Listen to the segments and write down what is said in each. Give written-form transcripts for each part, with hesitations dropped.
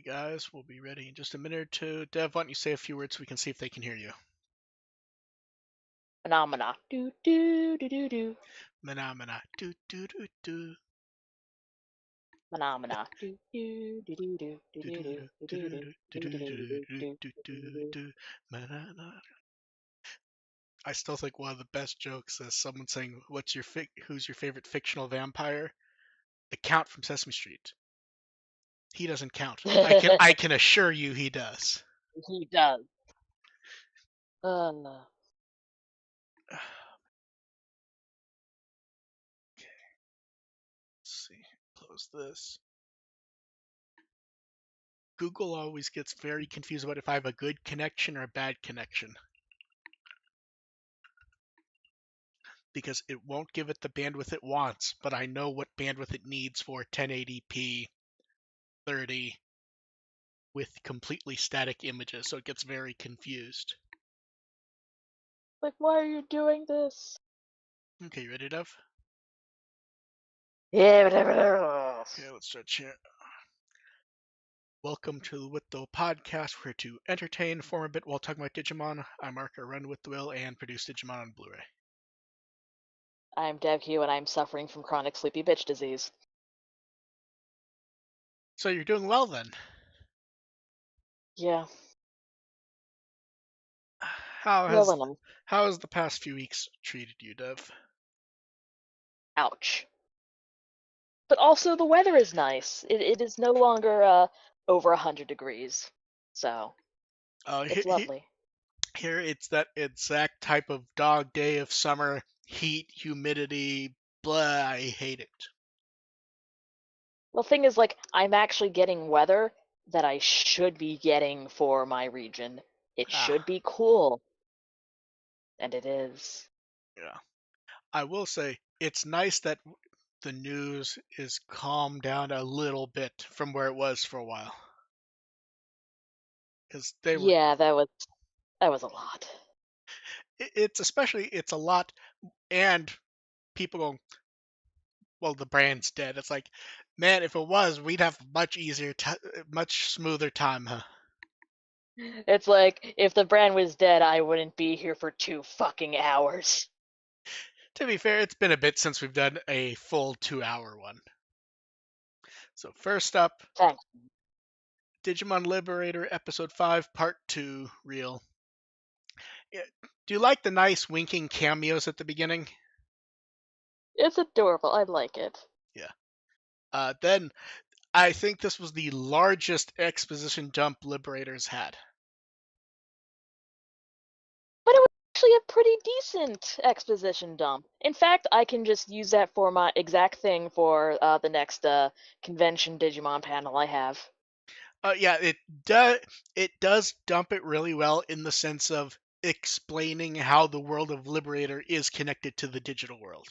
Hey guys, we'll be ready in just a minute or two. Dev, why don't you say a few words so we can see if they can hear you? Phenomena. Do do do do do. Phenomena. Do do do do. Phenomena. I still think one of the best jokes is someone saying, who's your favorite fictional vampire? The Count from Sesame Street. He doesn't count. I can assure you he does. He does. Let's see. Close this. Google always gets very confused about if I have a good connection or a bad connection, because it won't give it the bandwidth it wants, but I know what bandwidth it needs for 1080p 30 with completely static images, so it gets very confused. Like, why are you doing this? Okay, you ready, Dev? Yeah, Okay, let's start here. Welcome to With the Podcast, where to entertain, inform a bit while talking about Digimon. I'm Mark, I run with the Will and produce Digimon on Blu-ray. I'm Dev Hugh, and I'm suffering from chronic sleepy bitch disease. So you're doing well then. Yeah, How well has enough. how has the past few weeks treated you, Dev? Ouch. But also, the weather is nice. It is no longer over 100 degrees, so it's lovely. Here it's that exact type of dog day of summer, heat, humidity, blah, I hate it. The thing is, like, I'm actually getting weather that I should be getting for my region. It Ah, should be cool, and it is. yeah. I will say, it's nice that the news is calmed down a little bit from where it was for a while. Because Yeah, that was a lot. it's a lot, and people go, well, the brand's dead. It's like, man, if it was, we'd have much smoother time, huh? It's like, if the brand was dead, I wouldn't be here for 2 fucking hours. To be fair, it's been a bit since we've done a full 2-hour one. So first up, Thanks. Digimon Liberator Episode 5, Part 2, Real. Yeah, do you like the nice winking cameos at the beginning? It's adorable. I like it. Yeah. Then I think this was the largest exposition dump Liberator's had. But it was actually a pretty decent exposition dump. In fact, I can just use that for my exact thing for the next convention Digimon panel I have. Yeah, it does dump it really well in the sense of explaining how the world of Liberator is connected to the digital world.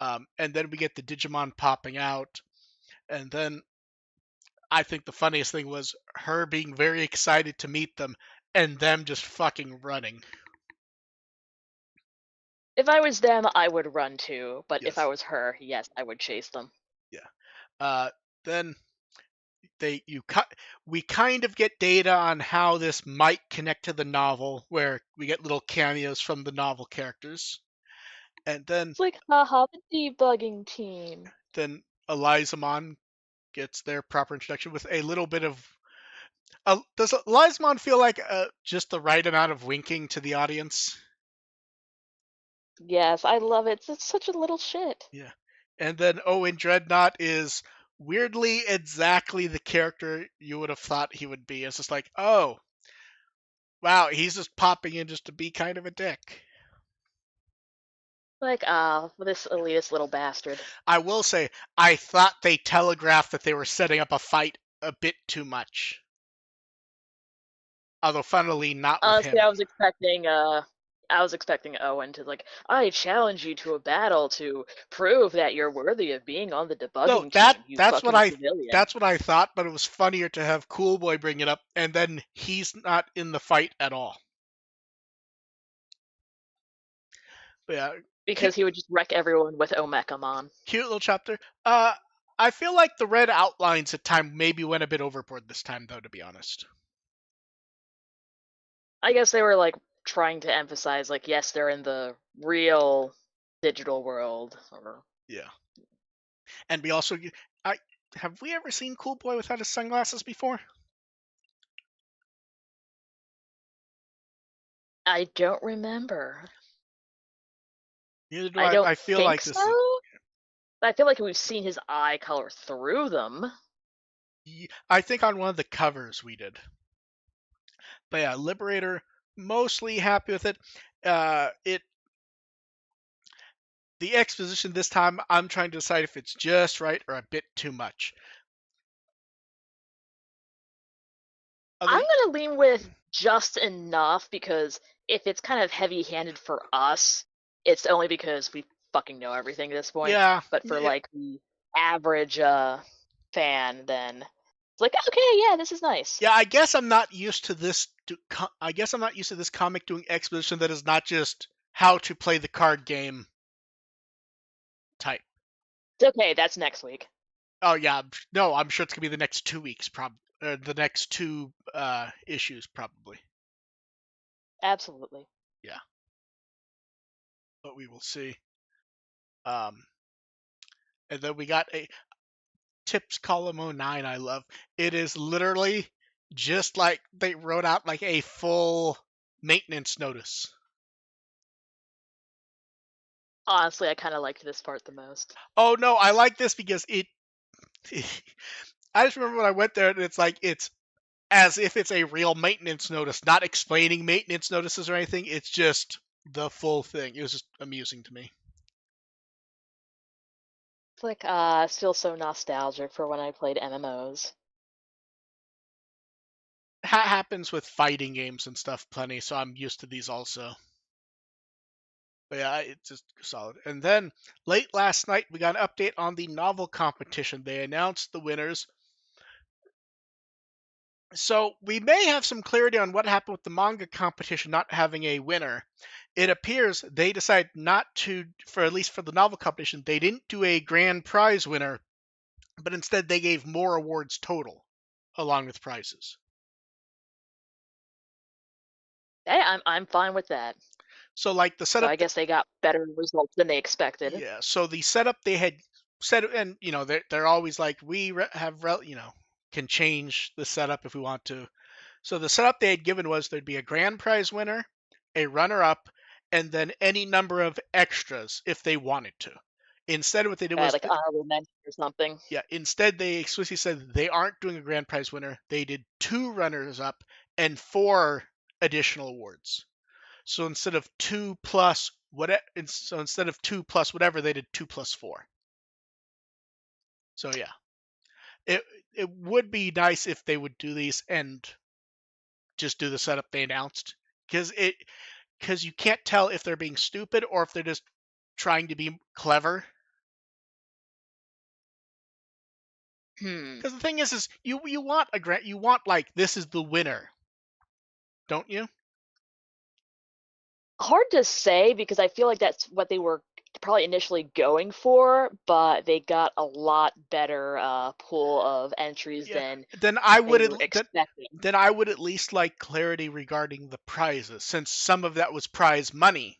And then we get the Digimon popping out, and then I think the funniest thing was her being very excited to meet them, and them just fucking running. If I was them, I would run too. But if I Yes, was her, yes, I would chase them. yeah. Then we kind of get data on how this might connect to the novel, where we get little cameos from the novel characters, and It's like, haha, the debugging team. then Elizamon gets their proper introduction with a little bit of. Does Elizamon feel like just the right amount of winking to the audience? Yes, I love it. It's such a little shit. Yeah, and then Owen Dreadnought is weirdly exactly the character you would have thought he would be. It's just like, oh, wow, he's just popping in just to be kind of a dick. Like, this elitist little bastard. I will say, I thought they telegraphed that they were setting up a fight a bit too much. Although, funnily, not with Honestly, him. I was expecting Owen to like, I challenge you to a battle to prove that you're worthy of being on the No, debugging team, you fucking civilian. that's what I thought, but it was funnier to have Cool Boy bring it up, and then he's not in the fight at all. But yeah, Because cute, he would just wreck everyone with Omekamon. cute little chapter. I feel like the red outlines at time maybe went a bit overboard this time, though. To be honest. I guess they were like trying to emphasize, like, yes, they're in the real digital world. Or Yeah, and we also I have we ever seen Cool Boy without his sunglasses before? I don't remember. Neither do I I. don't I feel think like so. this is. But I feel like we've seen his eye color through them. I think on one of the covers we did. But yeah, Liberator, mostly happy with it. It the exposition this time, I'm trying to decide if it's just right or a bit too much. I'm Other, gonna lean with just enough because if it's kind of heavy-handed for us, it's only because we fucking know everything at this point. yeah, But for yeah, like the average fan, then it's like, okay, yeah, this is nice. yeah. I guess I'm not used to this. I guess I'm not used to this comic doing exposition that is not just how to play the card game type. It's okay, that's next week. Oh yeah, no, I'm sure it's gonna be the next 2 weeks, probably. The next two issues, probably. Absolutely. Yeah, but we will see. Um, and then we got a tips column '09. I love. It is literally just like they wrote out like a full maintenance notice. Honestly, I kind of liked this part the most. Oh no, I like this because it. I just remember when I went there and it's like it's as if it's a real maintenance notice, not explaining maintenance notices or anything. It's just the full thing. It was just amusing to me. It's like, still so nostalgic for when I played MMOs. Happens with fighting games and stuff plenty, so I'm used to these also. But yeah, it's just solid. And then late last night, we got an update on the novel competition. They announced the winners. So we may have some clarity on what happened with the manga competition not having a winner. It appears they decided not to, for at least for the novel competition, they didn't do a grand prize winner, but instead they gave more awards total along with prizes. Hey, I'm fine with that. So like the So setup I guess they got better results than they expected. Yeah, so the setup they had set, and they're always like can change the setup if we want to. So the setup they had given was there'd be a grand prize winner, a runner-up, and then any number of extras if they wanted to. Instead, what they did was, Like honorable mention or something. yeah, instead they explicitly said they aren't doing a grand prize winner. They did two runners-up and four additional awards. So instead of instead of two plus whatever, they did two plus four. So yeah, it it would be nice if they would do these and just do the setup they announced, because you can't tell if they're being stupid or if they're just trying to be clever. Hmm. Because the thing is you want a grant, you want like this is the winner, don't you? Hard to say because I feel like that's what they were probably initially going for, but they got a lot better pool of entries Yeah. than Then I they would were expecting. then I would at least like clarity regarding the prizes, since some of that was prize money.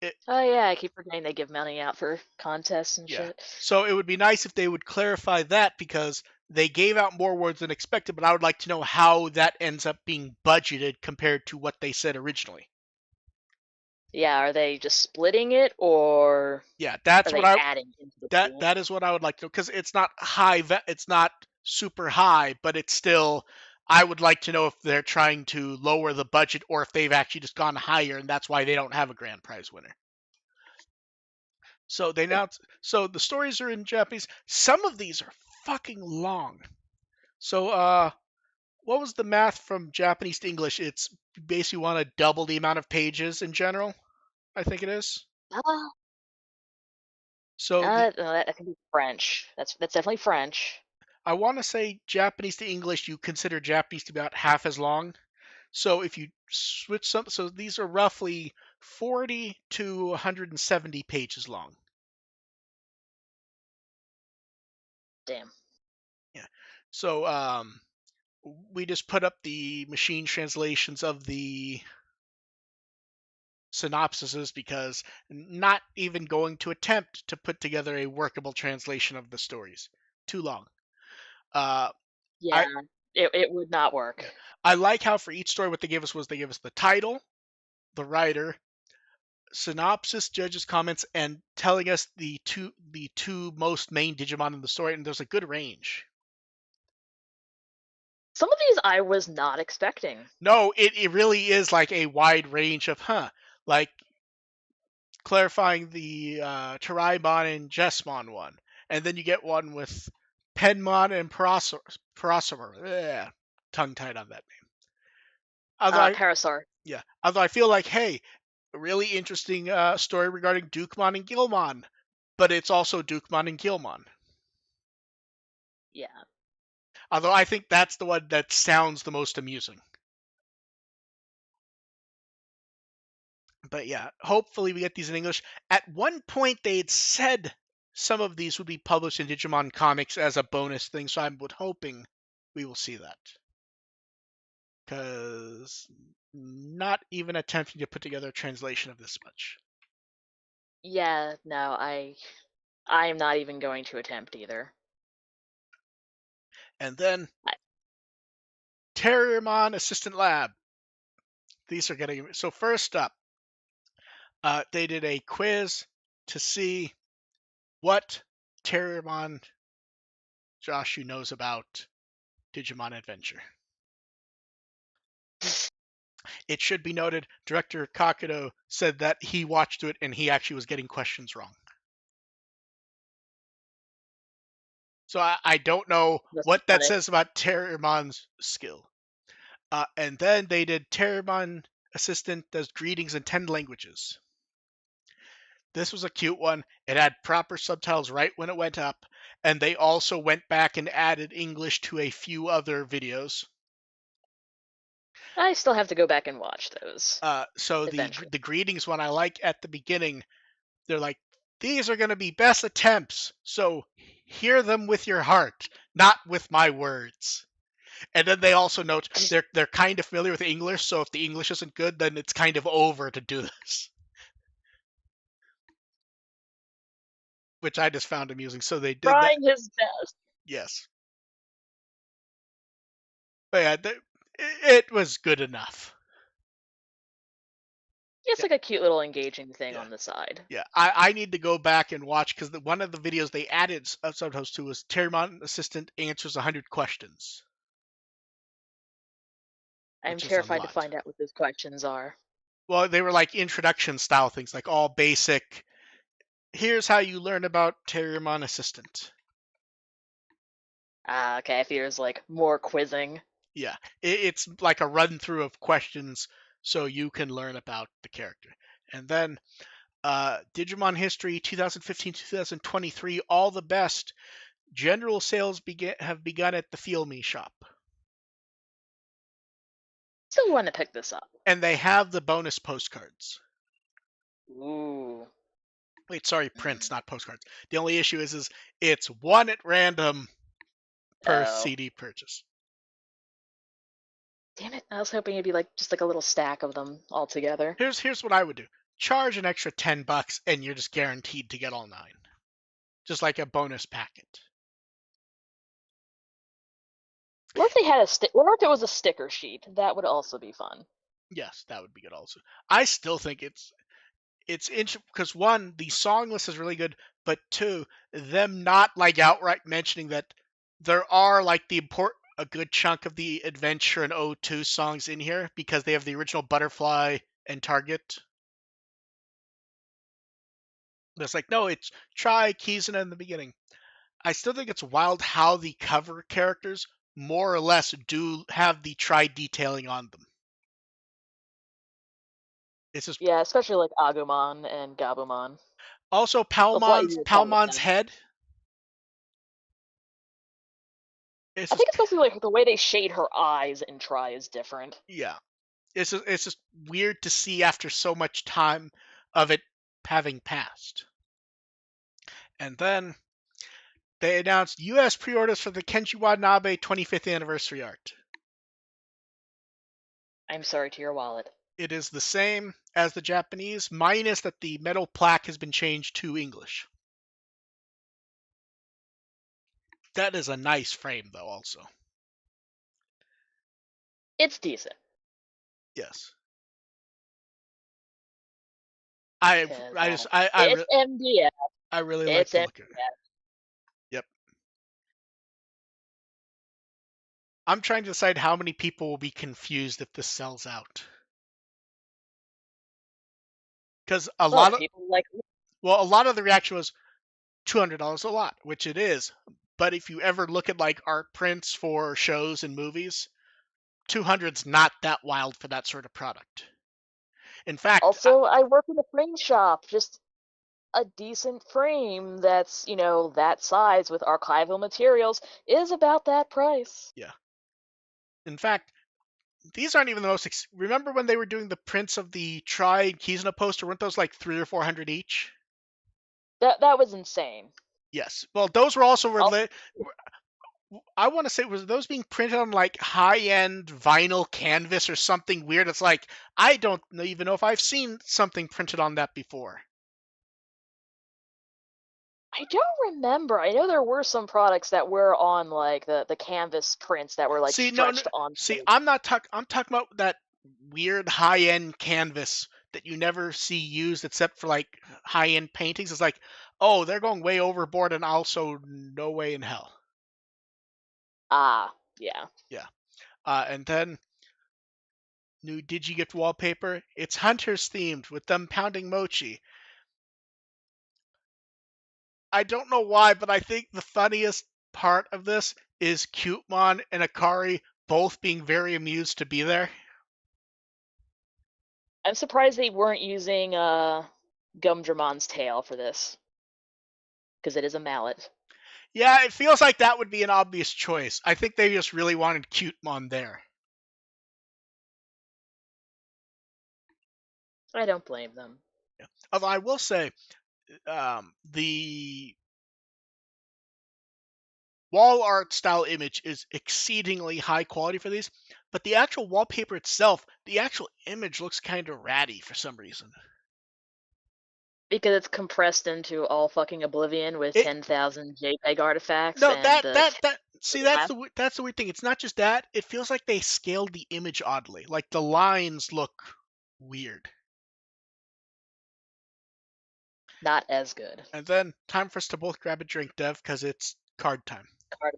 It, Oh yeah, I keep forgetting they give money out for contests and Yeah. shit. So it would be nice if they would clarify that, because they gave out more words than expected, but I would like to know how that ends up being budgeted compared to what they said originally. Yeah, are they just splitting it or Yeah, are they adding into the pool? that is what I would like to know, because it's not it's not super high, but it's still, I would like to know if they're trying to lower the budget or if they've actually just gone higher and that's why they don't have a grand prize winner. So the stories are in Japanese. Some of these are fucking long. So what was the math from Japanese to English? It's basically want to double the amount of pages in general. I think it is. Uh, So the no, that can be French. That's definitely French. I want to say Japanese to English, you consider Japanese to be about half as long. So if you switch so these are roughly 40 to 170 pages long. Damn. Yeah. So we just put up the machine translations of the synopsises because not even going to attempt to put together a workable translation of the stories. Too long. Uh, Yeah, I it would not work. yeah, I like how for each story what they gave us was they gave us the title, the writer, synopsis, judges' comments, and telling us the two most main Digimon in the story, and there's a good range. Some of these I was not expecting. No, it really is like a wide range of like clarifying the Taraimon and Jesmon one, and then you get one with Penmon and Parasaur. Tongue tied on that name. Although Parasaur. although I feel like, hey, a really interesting story regarding Dukemon and Gilmon, but it's also Dukemon and Gilmon. Yeah. Although I think that's the one that sounds the most amusing. But yeah, hopefully we get these in English. At one point, they had said some of these would be published in Digimon Comics as a bonus thing, so I'm hoping we will see that. Because not even attempting to put together a translation of this much. Yeah, no, I am not even going to attempt either. And then I, Terriermon Assistant Lab. These are getting so. First up, they did a quiz to see what Terriermon Josh knows about Digimon Adventure. It should be noted, director Kakudo said that he watched it and he actually was getting questions wrong. So I don't know this is what that funny. says about Terriermon's skill. And then they did Terriermon Assistant does greetings in 10 languages. This was a cute one. It had proper subtitles right when it went up, and they also went back and added English to a few other videos. I still have to go back and watch those So eventually. the greetings one I like at the beginning, they're like, these are going to be best attempts, so hear them with your heart, not with my words. And then they also note they're kind of familiar with English, so if the English isn't good, then it's kind of over to do this, which I just found amusing. So they did that. Trying his best. Yes, but yeah, it was good enough. It's Yeah, like a cute little engaging thing yeah, on the side. yeah. I need to go back and watch because one of the videos they added subtitles to was Terramon Assistant answers 100 questions, I'm which is a terrified to lot. find out what those questions are. Well, they were like introduction style things, like all basic. Here's how you learn about Terramon Assistant. Okay, I fear it's like more quizzing. Yeah, it's like a run through of questions so you can learn about the character. And then Digimon History 2015-2023, all the best. General sales have begun at the Feel Me shop. Still want to pick this up. And they have the bonus postcards. Ooh. Wait, sorry, prints, Mm. not postcards. The only issue is it's one at random per Oh. CD purchase. Damn it. I was hoping it'd be like just like a little stack of them all together. Here's what I would do. Charge an extra $10 and you're just guaranteed to get all 9. Just like a bonus packet. Or if they had a or if it was a sticker sheet, that would also be fun. Yes, that would be good also. I still think it's interesting because one, the song list is really good, but two, them not like outright mentioning that there are like a good chunk of the Adventure and O2 songs in here because they have the original Butterfly and Target. It's like, no, it's Try, Kizuna in the beginning. I still think it's wild how the cover characters more or less do have the Try detailing on them. It's just Yeah, especially like Agumon and Gabumon. also Of what you were telling us Palmon's now. head. It's I just think it's mostly like the way they shade her eyes in Try is different. yeah. It's just weird to see after so much time of it having passed. And then they announced U.S. pre-orders for the Kenji Watanabe 25th anniversary art. I'm sorry to your wallet. It is the same as the Japanese, minus that the metal plaque has been changed to English. That is a nice frame, though, also. It's decent. Yes. I Cause I just it's MDF. I really like It's to look at it. MDF. Yep. I'm trying to decide how many people will be confused if this sells out. Because A lot of people like. a lot of the reaction was $200 a lot, which it is. But if you ever look at like art prints for shows and movies, 200's not that wild for that sort of product. In fact, Also, I work in a frame shop. Just a decent frame that's, that size with archival materials is about that price. yeah. In fact, these aren't even the most. Remember when they were doing the prints of the Tri Kizuna poster? Weren't those like 300 or 400 each? That was insane. Yes. Well, those were also I'll, related. I want to say, was those being printed on like high-end vinyl canvas or something weird? It's like I don't even know if I've seen something printed on that before. I don't remember. I know there were some products that were on like the canvas prints that were like See, no, no. stretched on See, tape. I'm not talking. I'm talking about that weird high-end canvas that you never see used except for like high-end paintings. It's like, oh, they're going way overboard, and also no way in hell. Ah, yeah. Yeah. And then new DigiGift wallpaper. It's Hunters themed with them pounding mochi. I don't know why, but I think the funniest part of this is Cutemon and Akari both being very amused to be there. I'm surprised they weren't using Gumdramon's tail for this, because it is a mallet. Yeah, it feels like that would be an obvious choice. I think they just really wanted Cutemon there. I don't blame them. Yeah. Although I will say, the wall art style image is exceedingly high quality for these, but the actual wallpaper itself, the actual image looks kind of ratty for some reason. Because it's compressed into all fucking oblivion with It 10,000 JPEG artifacts No, and the see, glass. that's the weird thing. It's not just that. It feels like they scaled the image oddly. Like the lines look weird. Not as good. And then time for us to both grab a drink, Dev, because it's card time. Card,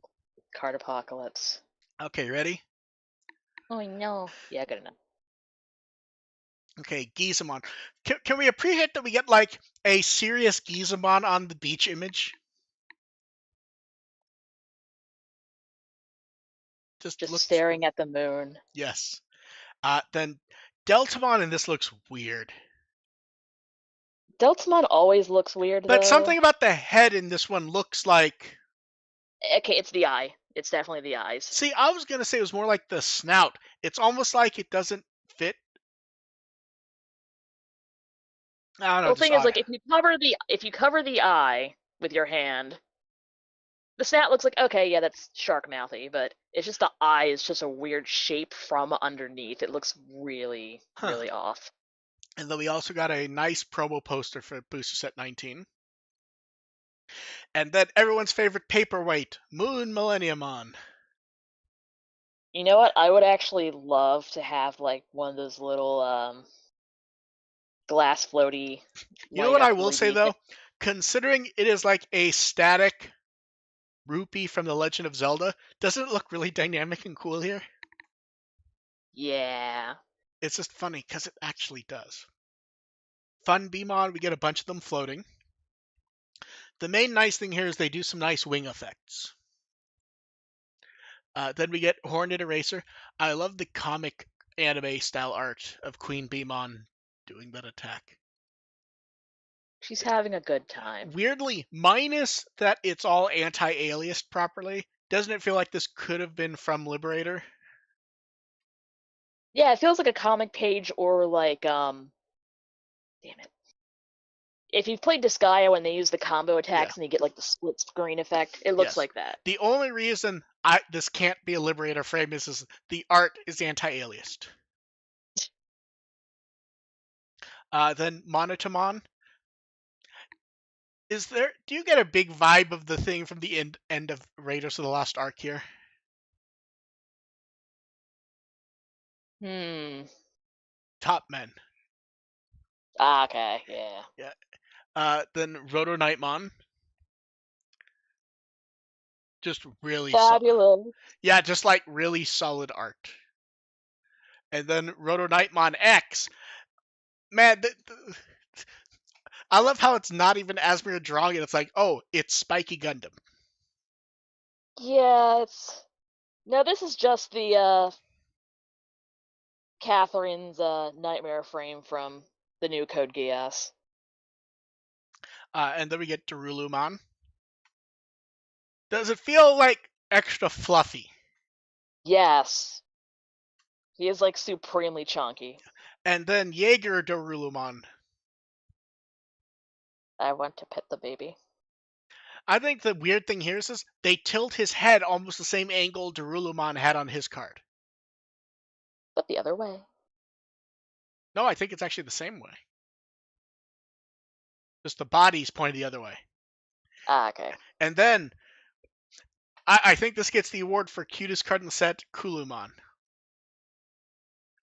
card apocalypse. Okay, ready? Oh no. Yeah, good enough. Okay, Gizamon. Can we appreciate that we get like a serious Gizamon on the beach image? Just Just looks staring at the moon. yes. Then Deltamon, and this looks weird. Deltamon always looks weird But something though. about the head in this one looks like. Okay, it's the eye. It's definitely the eyes. See, I was gonna say it was more like the snout. It's almost like it doesn't fit. I don't know, Well, the just thing is, odd. like, if you cover the eye with your hand, the snout looks like, okay, yeah, that's shark mouthy, but it's just the eye is just a weird shape from underneath. It looks really, Huh. really off. And then we also got a nice promo poster for Booster Set 19. And then everyone's favorite paperweight, Moon Millenniumon. You know what? I would actually love to have like one of those little glass floaty You know light what I up will say 3D though? things. Considering it is like a static rupee from The Legend of Zelda, doesn't it look really dynamic and cool here? Yeah. It's just funny because it actually does. Fun Beamon, we get a bunch of them floating. The main nice thing here is they do some nice wing effects. Then we get Hornet Eraser. I love the comic anime style art of Queen Beamon doing that attack. She's having a good time. Weirdly, minus that it's all anti-aliased properly, doesn't it feel like this could have been from Liberator? Yeah, it feels like a comic page or like damn it. If you've played Disgaea when they use the combo Yeah. attacks and you get like the split screen effect, it looks Yes. like that. The only reason this can't be a Liberator frame is the art is anti-aliased. Then Monotamon. Do you get a big vibe of the thing from the end of Raiders of the Lost Ark here? Hmm. Top Men. Ah, okay, yeah. Yeah. Then Roto Nightmon. Just really Fabulous. yeah, just like really solid art. And then Roto Nightmon X. Man, I love how it's not even Asmir drawing it. It's like, oh, it's Spiky Gundam. Yeah, it's no. This is just the Catherine's nightmare frame from the new Code Geass. And then we get Darulumon. Does it feel like extra fluffy? Yes, he is like supremely chunky. And then Jaeger Darulumon. I want to pet the baby, I think the weird thing here is they tilt his head almost the same angle Darulumon had on his card. but the other way. No, I think it's actually the same way. Just the body's pointed the other way. Ah, okay. And then I think this gets the award for cutest card in the set, Kulumon.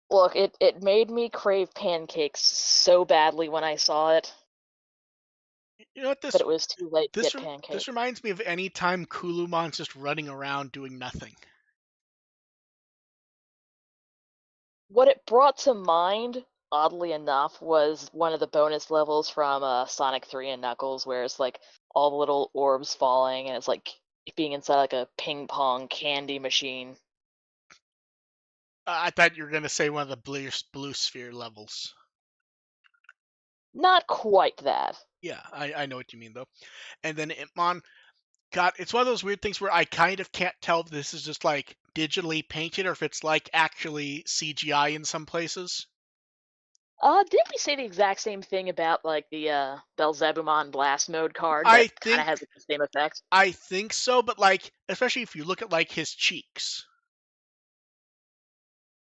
Look, it made me crave pancakes so badly when I saw it, You know what but it was too late to this get this pancakes. reminds me of any time Kulumon's just running around doing nothing. What it brought to mind, oddly enough, was one of the bonus levels from Sonic 3 and Knuckles, where it's like all the little orbs falling, and it's like being inside like a ping pong candy machine. I thought you were gonna say one of the blue sphere levels. Not quite that. Yeah, I know what you mean though. And then Impmon, God, it's one of those weird things where I kind of can't tell if this is just like digitally painted or if it's like actually CGI in some places. Didn't we say the exact same thing about like the Belzebumon Blast Mode card I that kind of think has like, the same effect? I think so, but like especially if you look at like his cheeks,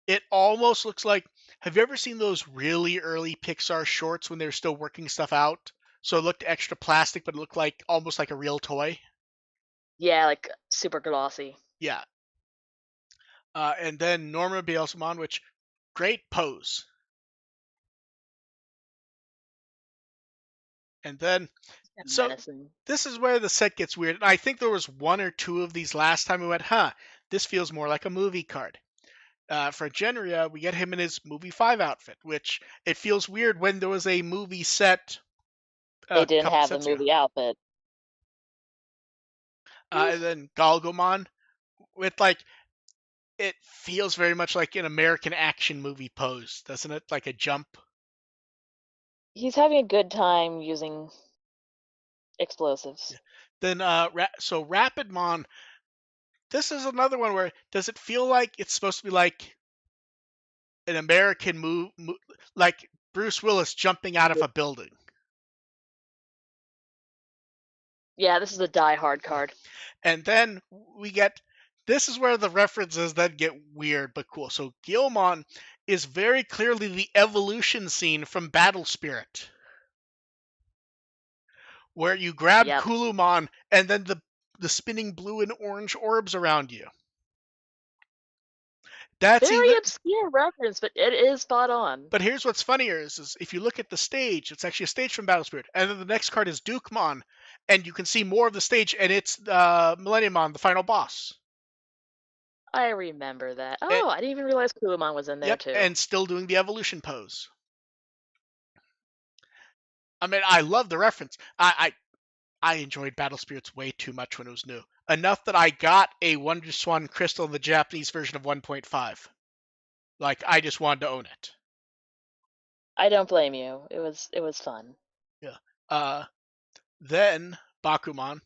it almost looks like. Have you ever seen those really early Pixar shorts when they're still working stuff out? So it looked extra plastic, but it looked like almost like a real toy. Yeah, like super glossy. Yeah. And then Norma Beelzemon, which great pose. And then And so menacing. this is where the set gets weird. And I think there was one or two of these last time we went, huh, this feels more like a movie card. For Genria, we get him in his movie 5 outfit, which it feels weird when there was a movie set They a didn't couple have the sets ago. movie outfit. And then Galgomon with like it feels very much like an American action movie pose, doesn't it? Like a jump. He's having a good time using explosives. Yeah. Then so Rapidmon. This is another one where does it feel like it's supposed to be like an American like Bruce Willis jumping out of a building? Yeah, this is a Die Hard card. And then we get this is where the references then get weird but cool. So Gilmon is very clearly the evolution scene from Battle Spirit, where you grab Yep. Kulumon and then the spinning blue and orange orbs around you. That's Very either. obscure reference, but it is spot on. But here's what's funnier is if you look at the stage, it's actually a stage from Battle Spirit, and then the next card is Dukemon, and you can see more of the stage, and it's Millenniumon, the final boss. I remember that. And, Oh, I didn't even realize Kulumon was in there yep, too. and still doing the evolution pose. I mean, I love the reference. I enjoyed Battle Spirits way too much when it was new. Enough that I got a Wonder Swan Crystal in the Japanese version of 1.5. Like, I just wanted to own it. I don't blame you. It was fun. Yeah. Uh, then Bakuman.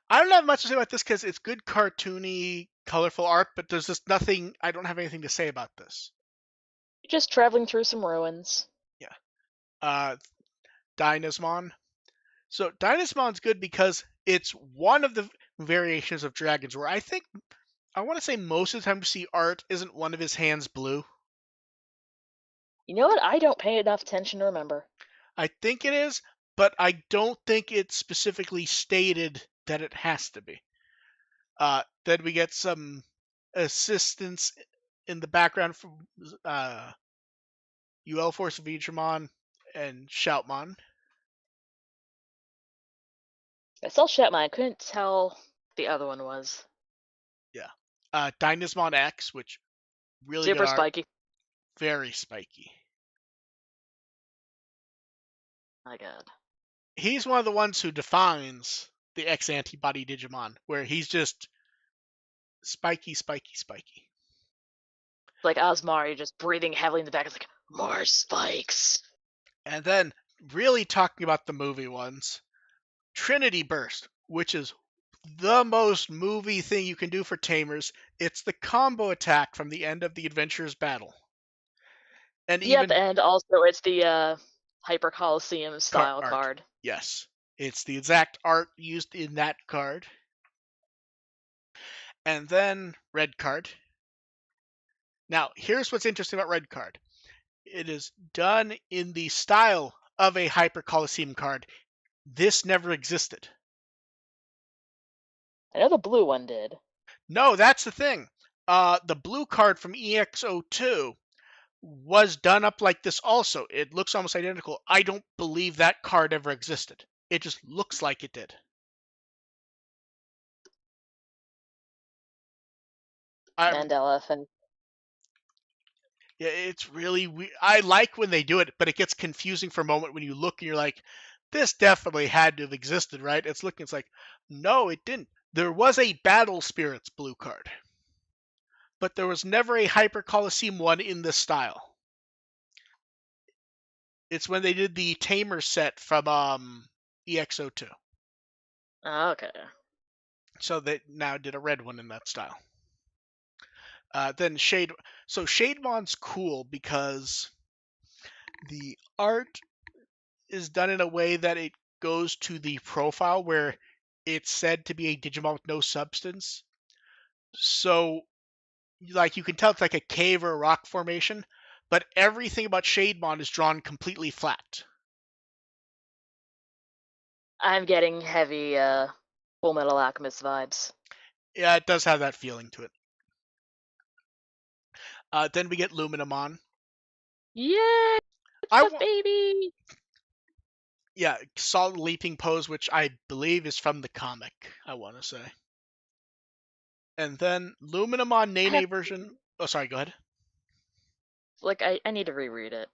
I don't have much to say about this because it's good cartoony, colorful art, but there's just nothing. I don't have anything to say about this. Just traveling through some ruins. Yeah. Uh, Dynasmon. So Dynasmon's good because it's one of the variations of dragons where I want to say most of the time we see art isn't one of his hands blue. You know what? I don't pay enough attention to remember. I think it is, but I don't think it's specifically stated that it has to be. Then we get some assistance in the background from UL Force Vidramon and Shoutmon. I saw Shetmine. I couldn't tell the other one was. Yeah. Dynasmon X, which really good Super art, spiky. very spiky. My god. He's one of the ones who defines the X antibody Digimon, where he's just spiky, spiky, spiky. Like Osmari just breathing heavily in the back. It's like, more spikes. And then, really talking about the movie ones, Trinity Burst, which is the most movie thing you can do for Tamers. It's the combo attack from the end of the Adventurers battle. And Yep, even and also it's the Hyper Coliseum style art. card. Yes. It's the exact art used in that card. And then Red Card. Now, here's what's interesting about Red Card. It is done in the style of a Hyper Coliseum card. This never existed. I know the blue one did. No, that's the thing. The blue card from EX02 was done up like this also. It looks almost identical. I don't believe that card ever existed. It just looks like it did. Mandela and Yeah, it's really I like when they do it, but it gets confusing for a moment when you look and you're like, this definitely had to have existed, right? It's like, no, it didn't. There was a Battle Spirits blue card, but there was never a Hyper Coliseum one in this style. It's when they did the Tamer set from EX02. okay. So they now did a red one in that style. Then Shade. So Shademon's cool because the art is done in a way that it goes to the profile where it's said to be a Digimon with no substance. So, like, you can tell it's like a cave or a rock formation, but everything about Shademon is drawn completely flat. I'm getting heavy Full Metal Alchemist vibes. Yeah, it does have that feeling to it. Then we get Luminamon. Yay! It's I the wa- baby! yeah, solid leaping pose, which I believe is from the comic. I want to say. And then Luminamon I have, Nene version. Oh, sorry. Go ahead. like, I need to reread it.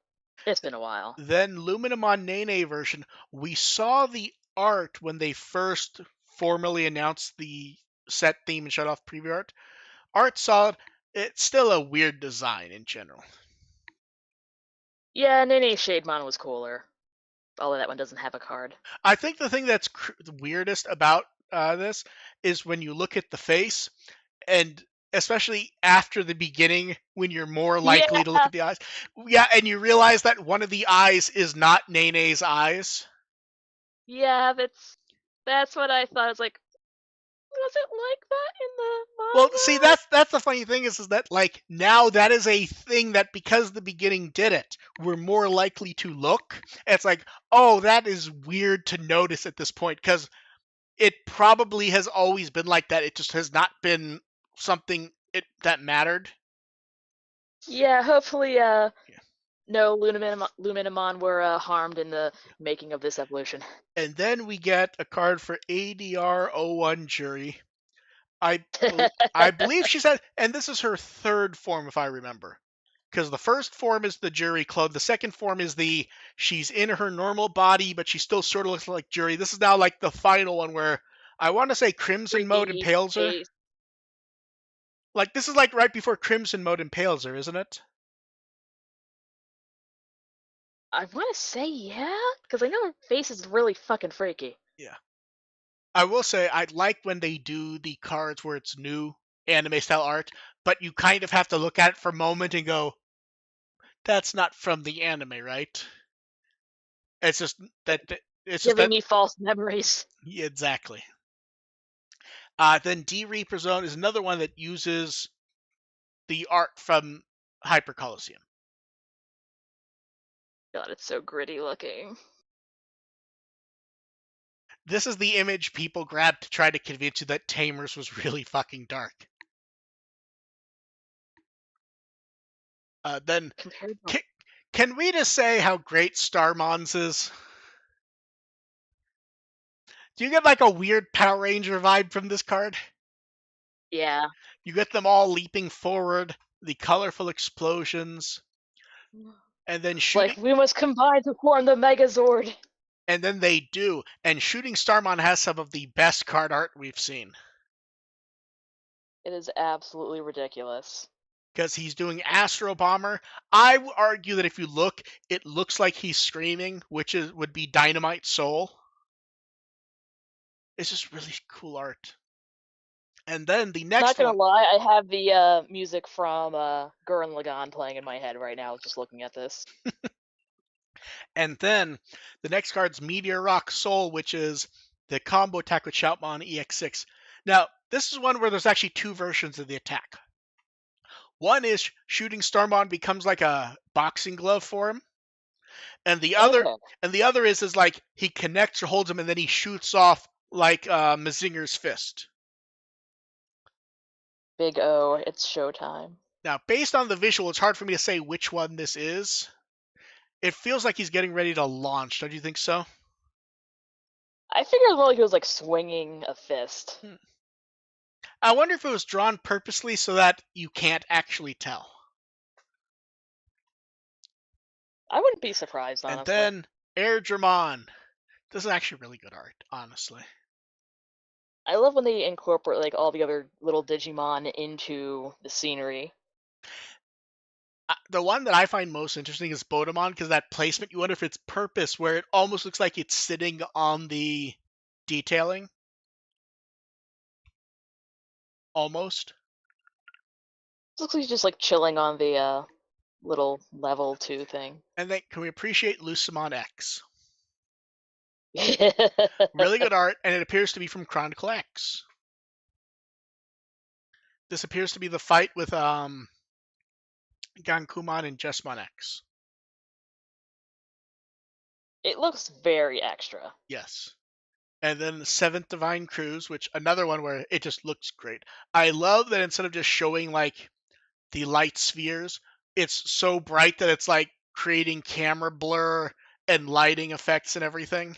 It's been a while. Then Luminamon Nene version. We saw the art when they first formally announced the set theme and shut off preview art. Art solid. It's still a weird design in general. Yeah, Nene Shademon was cooler. Although that one doesn't have a card. I think the thing that's weirdest about this is when you look at the face, and especially after the beginning, when you're more likely to look Yeah! at the eyes. Yeah, and you realize that one of the eyes is not Nene's eyes. Yeah, that's what I thought. I was like, was it like that in the Well, see, manga? that's the funny thing is that like now that is a thing that because the beginning did it, we're more likely to look. It's like, oh, that is weird to notice at this point because it probably has always been like that. It just has not been something that mattered. Yeah, hopefully, Yeah. no Luminamon were harmed in the making of this evolution. And then we get a card for ADR01 Jury. I I believe she said, and this is her third form if I remember. Because the first form is the Jury clone. The second form is the she's in her normal body, but she still sort of looks like Jury. This is now like the final one where I want to say Crimson Mode Freaky impales her. face. Like this is like right before Crimson Mode impales her, isn't it? I want to say yeah, because I know her face is really fucking freaky. Yeah. I will say I like when they do the cards where it's new anime style art, but you kind of have to look at it for a moment and go, that's not from the anime, right? It's just that it's just Giving that me false memories. yeah, exactly. Then D Reaper Zone is another one that uses the art from Hyper Coliseum. God, it's so gritty looking. This is the image people grabbed to try to convince you that Tamers was really fucking dark. Then, Compared to can, can we just say how great Starmons is? Do you get like a weird Power Ranger vibe from this card? yeah. You get them all leaping forward, the colorful explosions, and then It's shooting, like we must combine to form the Megazord. and then they do. And shooting Starmon has some of the best card art we've seen. It is absolutely ridiculous. Because he's doing Astro Bomber. I would argue that if you look, it looks like he's screaming, which would be Dynamite Soul. It's just really cool art. And then the Not next gonna one, lie, I have the music from Gurren Lagann playing in my head right now, just looking at this. and then the next card's Meteor Rock Soul, which is the combo attack with Shoutmon EX6. Now, this is one where there's actually two versions of the attack. One is shooting Starmon becomes like a boxing glove for him, and the other Okay. is like he connects or holds him, and then he shoots off like Mazinger's fist. Big O, it's showtime. Now, based on the visual, it's hard for me to say which one this is. It feels like he's getting ready to launch. Don't you think so? I figured more like he was like swinging a fist. Hmm. I wonder if it was drawn purposely so that you can't actually tell. I wouldn't be surprised, And honestly. then Air Dramon. This is actually really good art, honestly. I love when they incorporate like all the other little Digimon into the scenery. The one that I find most interesting is Bodemon because that placement, you wonder if it's purpose, where it almost looks like it's sitting on the detailing. Almost. It looks like he's just like chilling on the little level 2 thing. And then can we appreciate Lucimon X? Really good art, and it appears to be from Chronicle X. This appears to be the fight with Gankumon and Jesmon X. It looks very extra. Yes. And then the Seventh Divine Cruise, which another one where it just looks great. I love that instead of just showing like the light spheres, it's so bright that it's like creating camera blur and lighting effects and everything.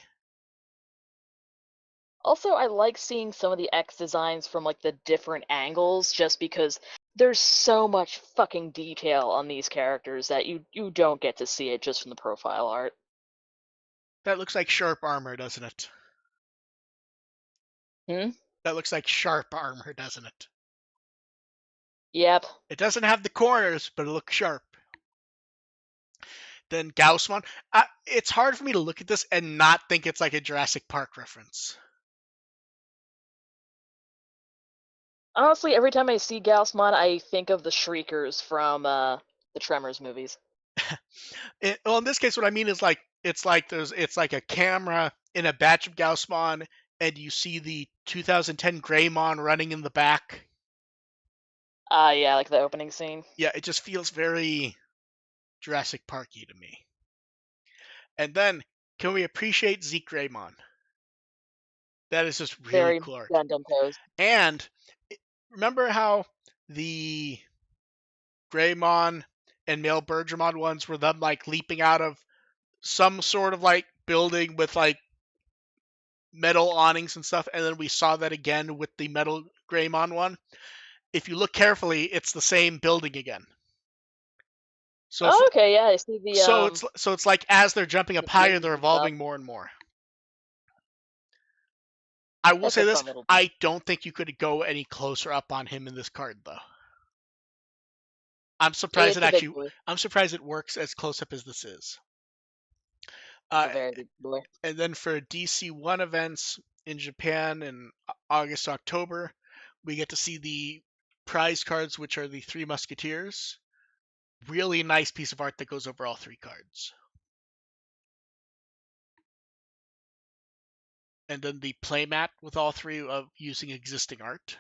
Also, I like seeing some of the X designs from like the different angles just because there's so much fucking detail on these characters that you don't get to see it just from the profile art. That looks like sharp armor, doesn't it? Hmm? That looks like sharp armor, doesn't it? Yep. It doesn't have the corners, but it looks sharp. Then Gaussmon. It's hard for me to look at this and not think it's like a Jurassic Park reference. Honestly, every time I see Gaussmon, I think of the Shriekers from the Tremors movies. Well, in this case, what I mean is like it's like a camera in a batch of Gaussmon, and you see the 2010 Greymon running in the back. Yeah, like the opening scene. Yeah, it just feels very Jurassic Parky to me. And then, can we appreciate Zeke Greymon? That is just really Very cool art. Gundam posed. And remember how the Greymon and male Bergermon ones were them like leaping out of some sort of like building with like metal awnings and stuff, and then we saw that again with the metal Greymon one. If you look carefully, it's the same building again. So it's Oh, okay, yeah, I see so it's like as they're jumping up the higher, fins they're and stuff. evolving more and more. I will That's say a this: fun little I don't think you could go any closer up on him in this card, though. I'm surprised It's a big boy. I'm surprised it works as close up as this is. It's Uh, a very big boy. and then for DC1 events in Japan in August, October, we get to see the prize cards, which are the Three Musketeers. Really nice piece of art that goes over all three cards. And then the playmat with all three of using existing art.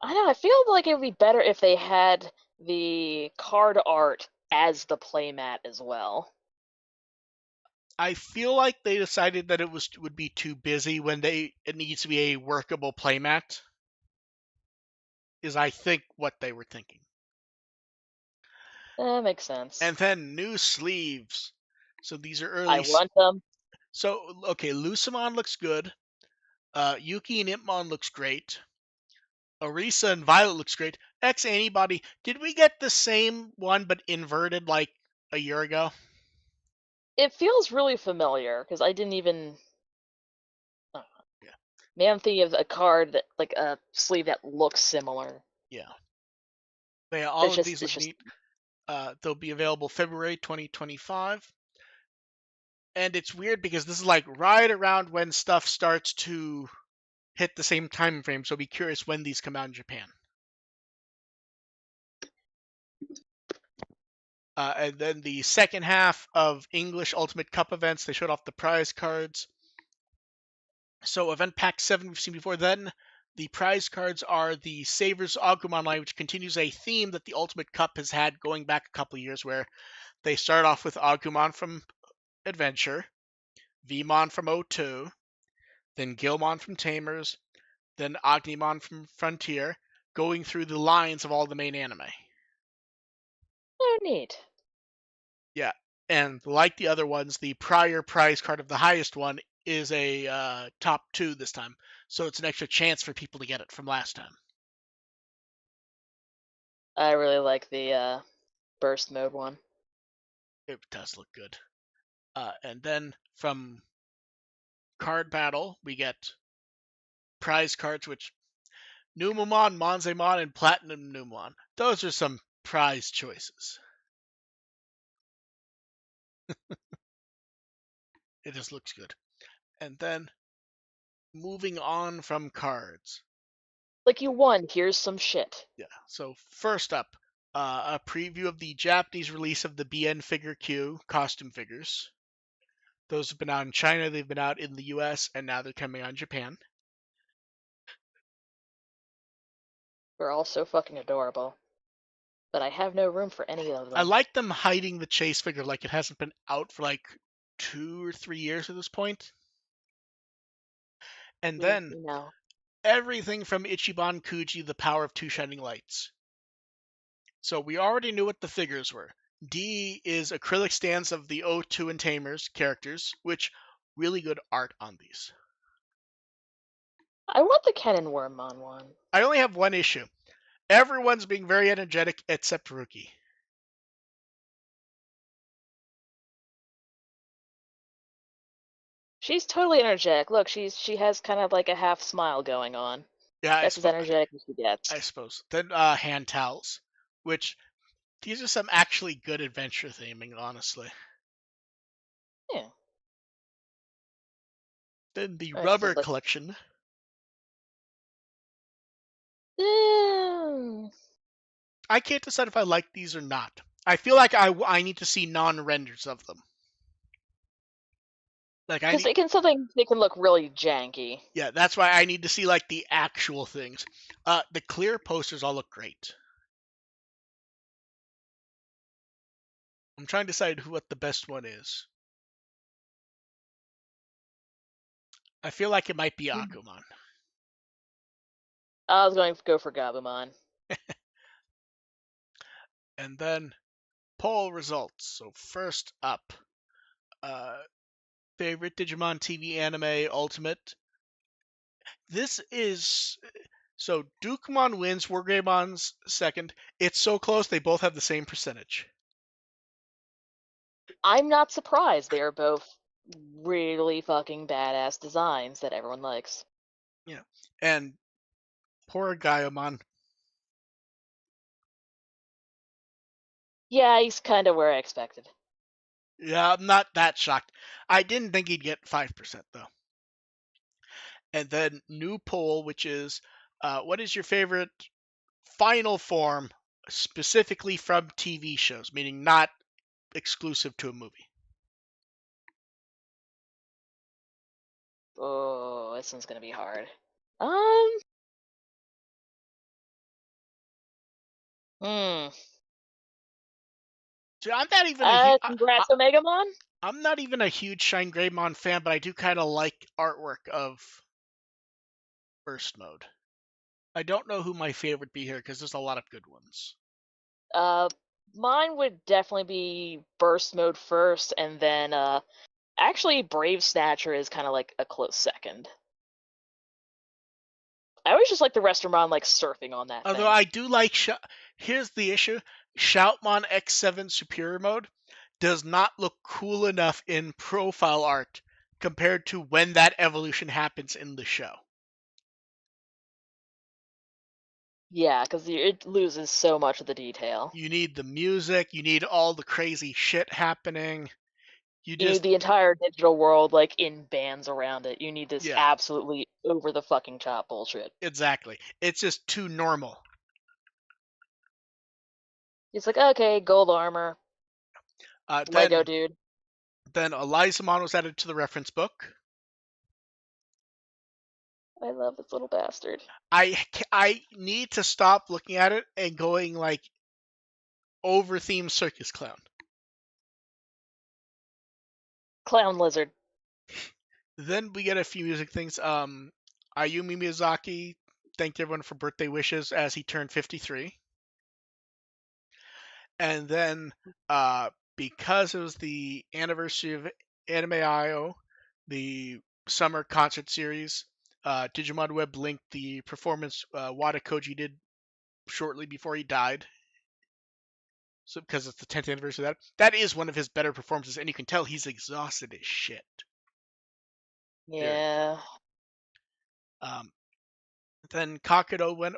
I know, I feel like it would be better if they had the card art as the playmat as well. I feel like they decided that would be too busy when it needs to be a workable playmat. Is I think what they were thinking. That makes sense. And then new sleeves. So these are I early. want them. So okay, Lucimon looks good. Yuki and Impmon looks great. Orisa and Violet looks great. X Antibody. Did we get the same one but inverted like a year ago? It feels really familiar because I didn't even. Yeah. Man, I'm thinking of a card that, like a sleeve that looks similar. Yeah. But yeah, all It's of just, these it's look just. neat. They'll be available February 2025. And it's weird because this is like right around when stuff starts to hit the same time frame. So be curious when these come out in Japan. And then the second half of English Ultimate Cup events, they showed off the prize cards. So event pack 7 we've seen before then. The prize cards are the Savers Agumon line, which continues a theme that the Ultimate Cup has had going back a couple of years, where they start off with Agumon from Adventure, Vmon from O2, then Gilmon from Tamers, then Ognimon from Frontier, going through the lines of all the main anime. Oh, neat. Yeah, and like the other ones, the prior prize card of the highest one is a top 2 this time, so it's an extra chance for people to get it from last time. I really like the burst mode one. It does look good. And then from Card Battle, we get prize cards, which Numamon, Monzemon, and Platinum Numamon. Those are some prize choices. It just looks good. And then moving on from cards. Like, you won, here's some shit. Yeah. So first up, a preview of the Japanese release of the BN Figure Q costume figures. Those have been out in China, they've been out in the US, and now they're coming out in Japan. They're all so fucking adorable. But I have no room for any of I them. like them hiding the chase figure like it hasn't been out for like 2 or 3 years at this point. And then You know. everything from Ichiban Kuji, The Power of Two Shining Lights. So we already knew what the figures were. D is acrylic stands of the O2 and Tamers characters, which really good art on these. I want the Ken and Wormmon one. I only have one issue. Everyone's being very energetic except Ruki. She's totally energetic. Look, she has kind of like a half smile going on. Yeah, That's as energetic as she gets. I suppose. Then hand towels, which these are some actually good adventure theming, honestly. Yeah. Then the Alright, so rubber like, collection. I can't decide if I like these or not. I feel like I need to see non-renders of them. Like I because need, they can look really janky. yeah, that's why I need to see like the actual things. The clear posters all look great. I'm trying to decide what the best one is. I feel like it might be Agumon. I was going to go for Gabumon. And then poll results. So first up, uh, favorite Digimon TV anime Ultimate. This is so Dukemon wins, Wargreymon's second. It's so close they both have the same percentage. I'm not surprised. They are both really fucking badass designs that everyone likes. Yeah. And poor Gaiamon. Yeah, he's kind of where I expected. Yeah, I'm not that shocked. I didn't think he'd get 5% though. And then new poll, which is what is your favorite final form specifically from TV shows, meaning not exclusive to a movie? Oh, this one's gonna be hard. Um, hmm. So I'm not even a huge. Congrats, Omegamon. I'm not even a huge Shine Greymon fan, but I do kind of like artwork of Burst Mode. I don't know who my favorite would be here because there's a lot of good ones. Uh, Mine would definitely be Burst Mode first, and then actually Brave Snatcher is kind of like a close second. I always just like the Restormon like surfing on that Although thing. I do like. Here's the issue: Shoutmon X7 Superior Mode does not look cool enough in profile art compared to when that evolution happens in the show. Yeah, because it loses so much of the detail. You need the music, you need all the crazy shit happening. You You need just, the entire digital world like in bands around it. You need this yeah, absolutely over the fucking top bullshit. exactly. It's just too normal. It's like, okay, gold armor, Uh, Lego then, dude. then Elizamon was added to the reference book. I love this little bastard. I need to stop looking at it and going like over themed circus clown. Clown lizard. Then we get a few music things. Ayumi Miyazaki thanked everyone for birthday wishes as he turned 53. And then, because it was the anniversary of Anime IO, the summer concert series, Digimon Web linked the performance Wada Koji did shortly before he died. So because it's the 10th anniversary of that, that is one of his better performances, and you can tell he's exhausted as shit during Yeah. that. Then Kakudo went.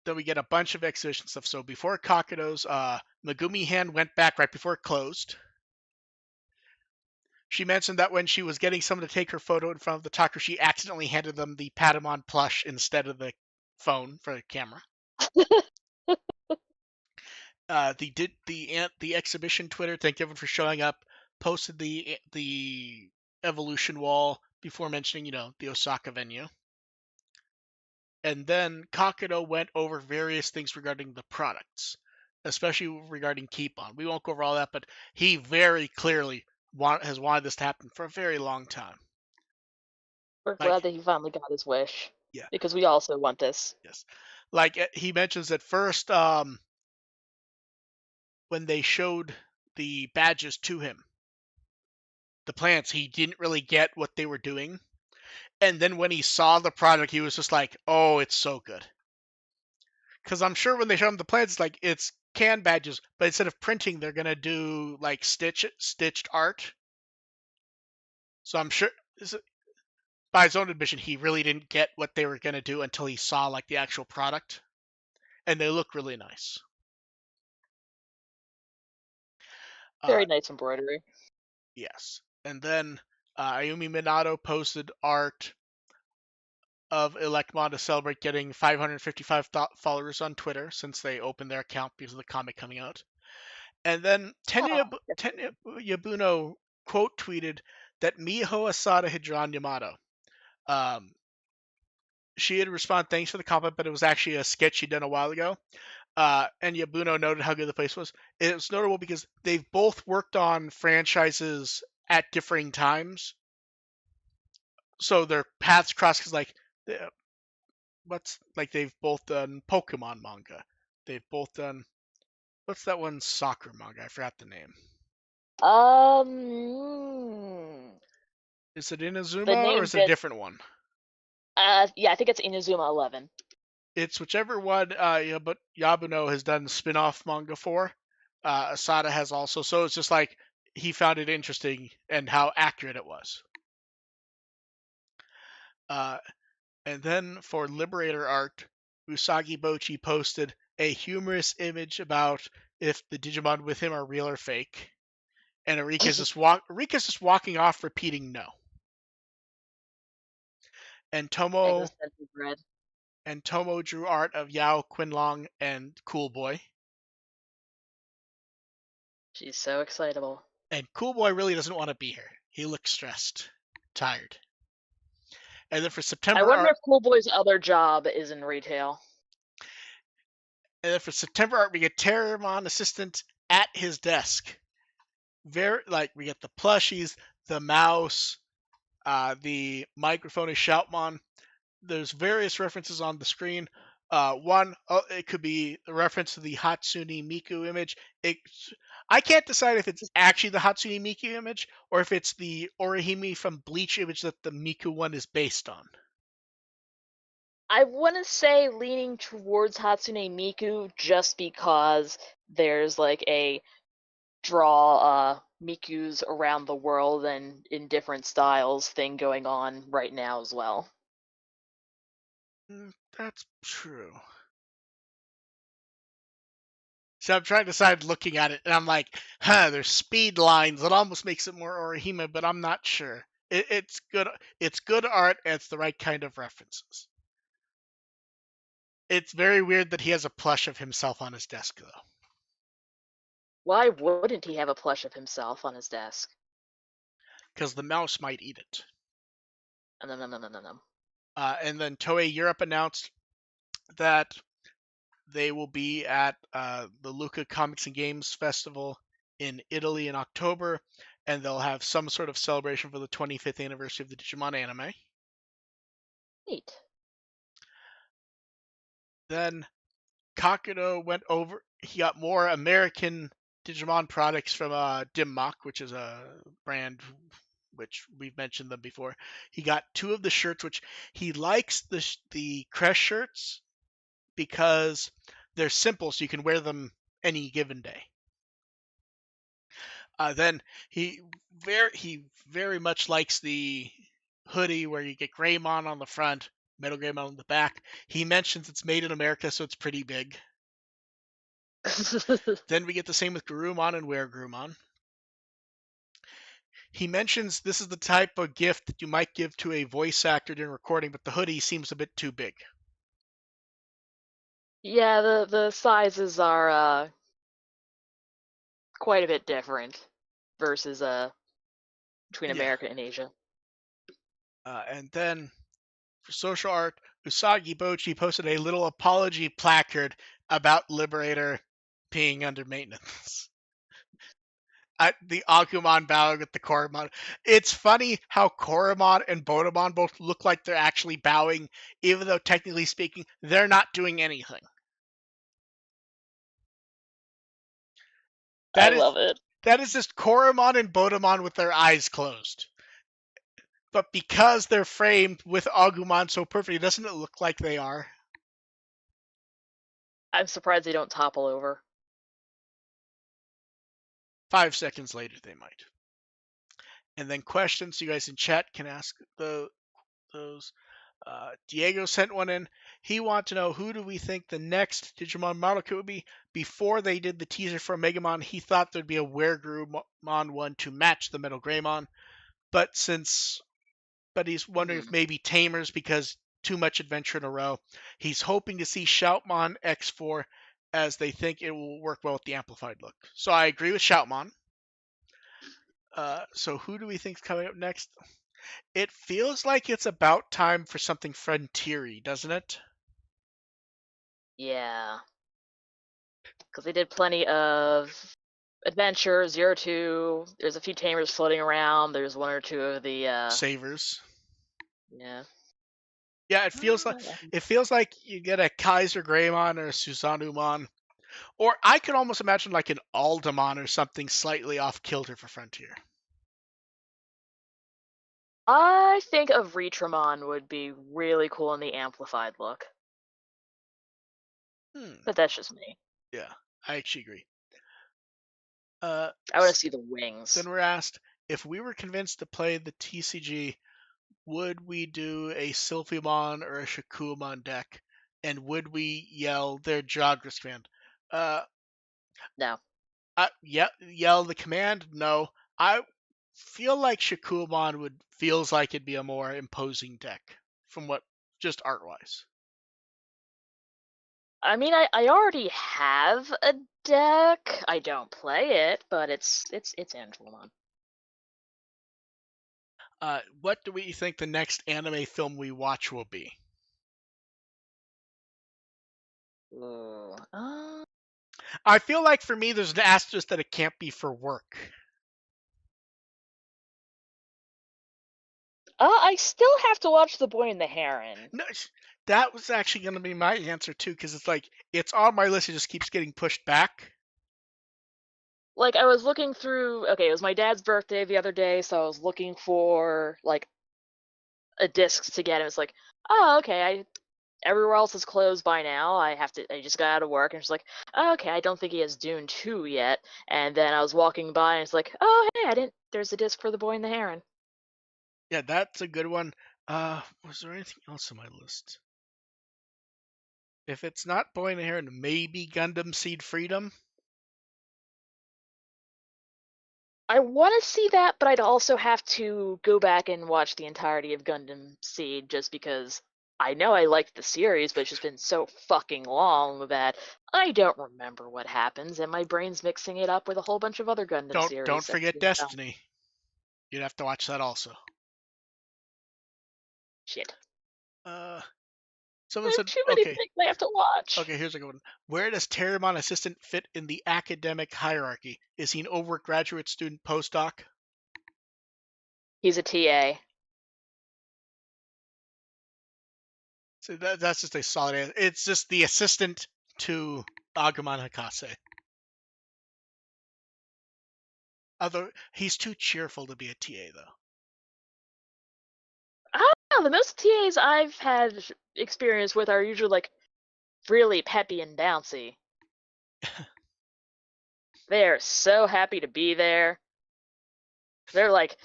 Then we get a bunch of exhibition stuff. So before Kakudo's, Megumi Hand went back right before it closed. She mentioned that when she was getting someone to take her photo in front of the talker, she accidentally handed them the Patamon plush instead of the phone for the camera. The exhibition Twitter, thank everyone for showing up. Posted the evolution wall before mentioning, the Osaka venue. And then Kakudo went over various things regarding the products, especially regarding Keep On. We won't go over all that, but he very clearly has wanted this to happen for a very long time. We're Like, glad that he finally got his wish. yeah, Because we also want this. yes. Like he mentions at first, when they showed the badges to him, the plants, he didn't really get what they were doing. And then when he saw the product, he was just like, "Oh, it's so good." Because I'm sure when they show him the plans, like it's can badges, but instead of printing, they're gonna do like stitched art. So I'm sure, by his own admission, he really didn't get what they were gonna do until he saw like the actual product, and they look really nice. Uh, Very nice embroidery. yes, and then Ayumi Minato posted art of Elecmon to celebrate getting 555 followers on Twitter since they opened their account because of the comic coming out. And then Oh, Tenya Yabuno quote tweeted that Miho Asada had drawn Yamato. Um, she had responded, "Thanks for the compliment, but it was actually a sketch she'd done a while ago." And Yabuno noted how good the place was. It was notable because they've both worked on franchises at differing times, so their paths cross. Because what's like they've both done Pokemon manga. They've both done what's that one soccer manga? I forgot the name. Is it the Inazuma or name is it a bit. different one? Yeah, I think it's Inazuma 11. It's whichever one but Yabuno has done spin-off manga for. Asada has also, so it's just like he found it interesting and how accurate it was. Uh, and then for Liberator art, Usagi Bochi posted a humorous image about if the Digimon with him are real or fake, and Rika's just walking off, repeating no. And Tomo Existential dread. and Tomo drew art of Yao Quinlong and Cool Boy. She's so excitable. And Cool Boy really doesn't want to be here. He looks stressed, tired. And then for I September wonder art, if Cool Boy's other job is in retail. we get Terramon assistant at his desk. Very like we get the plushies, the mouse, the microphone is Shoutmon. There's various references on the screen. One, it could be a reference to the Hatsune Miku image. I can't decide if it's actually the Hatsune Miku image or if it's the Orihime from Bleach image that the Miku one is based on. I want to say leaning towards Hatsune Miku just because there's like a draw Miku's around the world and in different styles thing going on right now as well. That's true. So I'm trying to decide looking at it, and I'm like, there's speed lines. It almost makes it more Orihime, but I'm not sure. It's good. It's good art, and it's the right kind of references. It's very weird that he has a plush of himself on his desk, though, Why wouldn't he have a plush of himself on his desk? because the mouse might eat it. No, no, no, no, no, no. And then Toei Europe announced that they will be at the Lucca Comics and Games Festival in Italy in October, and they'll have some sort of celebration for the 25th anniversary of the Digimon anime. Neat. Then Kakudo went over. He got more American Digimon products from Dimmok, which is a brand which we've mentioned them before. He got two of the shirts, which he likes the Crest shirts because they're simple, so you can wear them any given day. Then he very much likes the hoodie where you get Greymon on the front, Metal Greymon on the back. He mentions it's made in America, so it's pretty big. Then we get the same with Garurumon and WereGarurumon. He mentions this is the type of gift that you might give to a voice actor during recording, but the hoodie seems a bit too big. Yeah, the sizes are quite a bit different versus between Yeah. America and Asia. And then for social art, Usagi Bochi posted a little apology placard about Liberator being under maintenance. The Agumon bowing with the Koromon. It's funny how Koromon and Botamon both look like they're actually bowing, even though technically speaking, they're not doing anything. I That is love it. that is just Koromon and Botamon with their eyes closed. But because they're framed with Agumon so perfectly, doesn't it look like they are? I'm surprised they don't topple over. 5 seconds later, they might. And then questions you guys in chat can ask those. Diego sent one in. He wanted to know who do we think the next Digimon model could be. Before they did the teaser for Megamon, he thought there'd be a WereGarurumon one to match the Metal Greymon. But he's wondering if Hmm. maybe Tamers because too much adventure in a row. He's hoping to see Shoutmon X4 as they think it will work well with the amplified look. So I agree with Shoutmon. So who do we think's coming up next? It feels like it's about time for something frontiery, doesn't it? Yeah, because they did plenty of adventure, 02. There's a few tamers floating around. There's one or two of the Savers. yeah. Yeah, it feels like you get a Kaiser Greymon or a Susanumon, or I could almost imagine like an Aldemon or something slightly off kilter for Frontier. I think a Retramon would be really cool in the amplified look, Hmm. but that's just me. Yeah, I actually agree. Uh, I want to see the wings. then we're asked if we were convinced to play the TCG, would we do a Sylphimon or a Shakuamon deck, and would we yell their Jogras command? Uh, No, yell the command? No. I feel like Shakuamon would feels like it'd be a more imposing deck from what just art wise. I mean I already have a deck. I don't play it, but it's Angelmon. What do we think the next anime film we watch will be? Ooh. I feel like for me, there's an asterisk that it can't be for work. I still have to watch The Boy and the Heron. No, that was actually going to be my answer too, because it's like it's on my list. It just keeps getting pushed back. Like, I was looking through. Okay, it was my dad's birthday the other day, so I was looking for like a disc to get him. It's like, oh, okay, everywhere else is closed by now. I just got out of work, and it's like, oh, okay, I don't think he has Dune 2 yet. And then I was walking by, and it's like, oh, hey, I didn't. There's a disc for The Boy and the Heron. Yeah, that's a good one. Was there anything else on my list? If it's not Boy and the Heron, maybe Gundam Seed Freedom. I want to see that, but I'd also have to go back and watch the entirety of Gundam Seed just because I know I liked the series, but it's just been so fucking long that I don't remember what happens, and my brain's mixing it up with a whole bunch of other Gundam Don't series at the forget same time. Destiny. You'd have to watch that also. Shit. Uh, Someone There are said, too many okay, things I have to watch. okay, here's a good one. Where does Terramon Assistant fit in the academic hierarchy? Is he an overgraduate student postdoc? He's a TA. So that's just a solid answer. It's just the assistant to Agumon Hakase. Although he's too cheerful to be a TA, though. I don't know, the most TAs I've had experience with are usually like really peppy and bouncy. They're so happy to be there. They're like